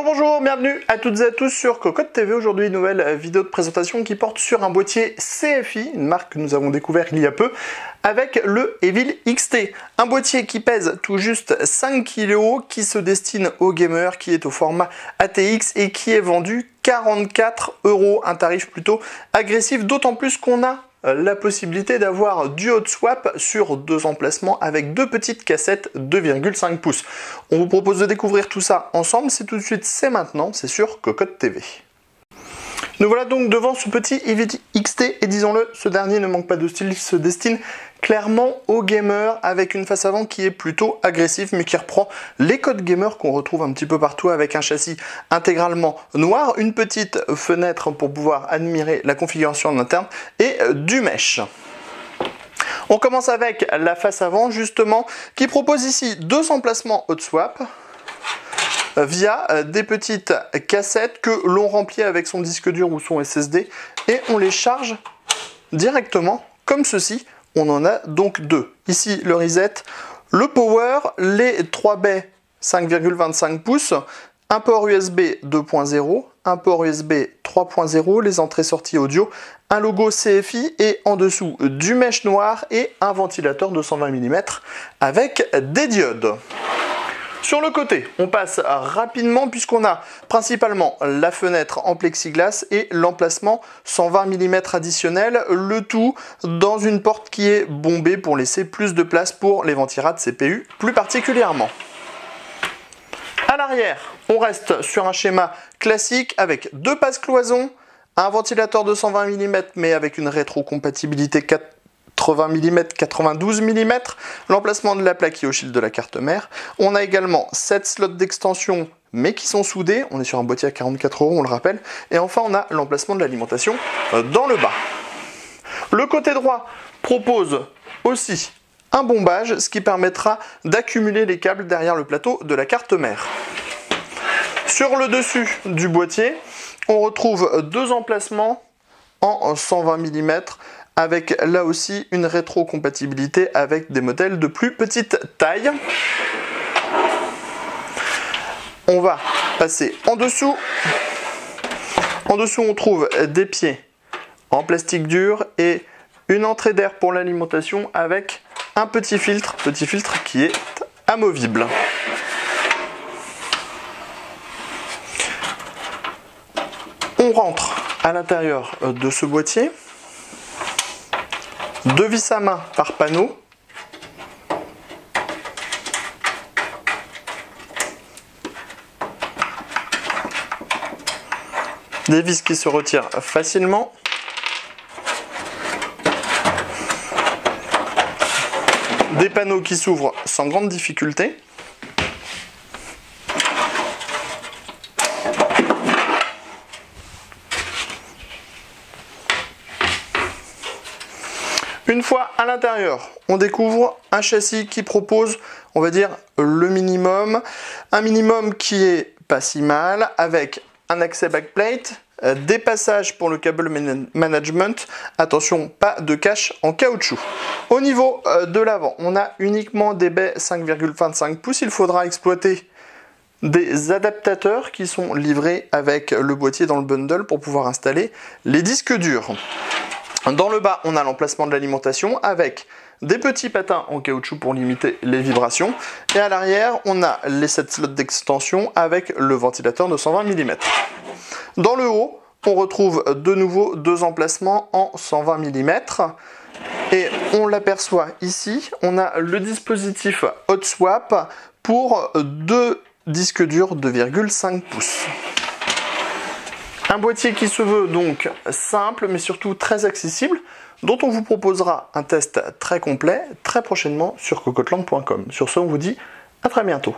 Bonjour, bienvenue à toutes et à tous sur Cocotte TV. Aujourd'hui, nouvelle vidéo de présentation qui porte sur un boîtier CFI, une marque que nous avons découvert il y a peu, avec le Evil XT. Un boîtier qui pèse tout juste 5 kg, qui se destine aux gamers, qui est au format ATX et qui est vendu 44 €, un tarif plutôt agressif, d'autant plus qu'on a la possibilité d'avoir du hot swap sur 2 emplacements avec 2 petites cassettes 2,5 pouces. On vous propose de découvrir tout ça ensemble, c'est tout de suite, c'est maintenant, c'est sur Cocotte TV. Nous voilà donc devant ce petit Evil XT et disons-le, ce dernier ne manque pas de style, il se destine clairement aux gamers avec une face avant qui est plutôt agressive mais qui reprend les codes gamer qu'on retrouve un petit peu partout avec un châssis intégralement noir, une petite fenêtre pour pouvoir admirer la configuration en interne et du mesh. On commence avec la face avant justement qui propose ici 2 emplacements hot swap via des petites cassettes que l'on remplit avec son disque dur ou son SSD et on les charge directement comme ceci. On en a donc 2. Ici le reset, le power, les 3 baies 5,25 pouces, un port USB 2.0, un port USB 3.0, les entrées-sorties audio, un logo CFI et en dessous du mesh noir et un ventilateur de 120 mm avec des diodes. Sur le côté, on passe rapidement puisqu'on a principalement la fenêtre en plexiglas et l'emplacement 120 mm additionnel, le tout dans une porte qui est bombée pour laisser plus de place pour les ventirades CPU plus particulièrement. À l'arrière, on reste sur un schéma classique avec 2 passe-cloisons, un ventilateur de 120 mm mais avec une rétrocompatibilité 80 mm, 92 mm, l'emplacement de la plaque qui oscille de la carte mère. On a également 7 slots d'extension mais qui sont soudés, on est sur un boîtier à 44 €, on le rappelle. Et enfin on a l'emplacement de l'alimentation dans le bas. Le côté droit propose aussi un bombage, ce qui permettra d'accumuler les câbles derrière le plateau de la carte mère. Sur le dessus du boîtier, on retrouve 2 emplacements en 120 mm avec là aussi une rétrocompatibilité avec des modèles de plus petite taille. On va passer en dessous. En dessous, on trouve des pieds en plastique dur et une entrée d'air pour l'alimentation avec un petit filtre qui est amovible. On rentre à l'intérieur de ce boîtier. 2 vis à main par panneau. Des vis qui se retirent facilement. Des panneaux qui s'ouvrent sans grande difficulté. Une fois à l'intérieur, on découvre un châssis qui propose, on va dire, le minimum. Un minimum qui est pas si mal, avec un accès backplate, des passages pour le câble management. Attention, pas de cache en caoutchouc. Au niveau de l'avant, on a uniquement des baies 5,25 pouces. Il faudra exploiter des adaptateurs qui sont livrés avec le boîtier dans le bundle pour pouvoir installer les disques durs. Dans le bas, on a l'emplacement de l'alimentation avec des petits patins en caoutchouc pour limiter les vibrations. Et à l'arrière, on a les 7 slots d'extension avec le ventilateur de 120 mm. Dans le haut, on retrouve de nouveau 2 emplacements en 120 mm. Et on l'aperçoit ici, on a le dispositif hot swap pour 2 disques durs 2,5 pouces. Un boîtier qui se veut donc simple mais surtout très accessible, dont on vous proposera un test très complet très prochainement sur cocotteland.com. Sur ce, on vous dit à très bientôt.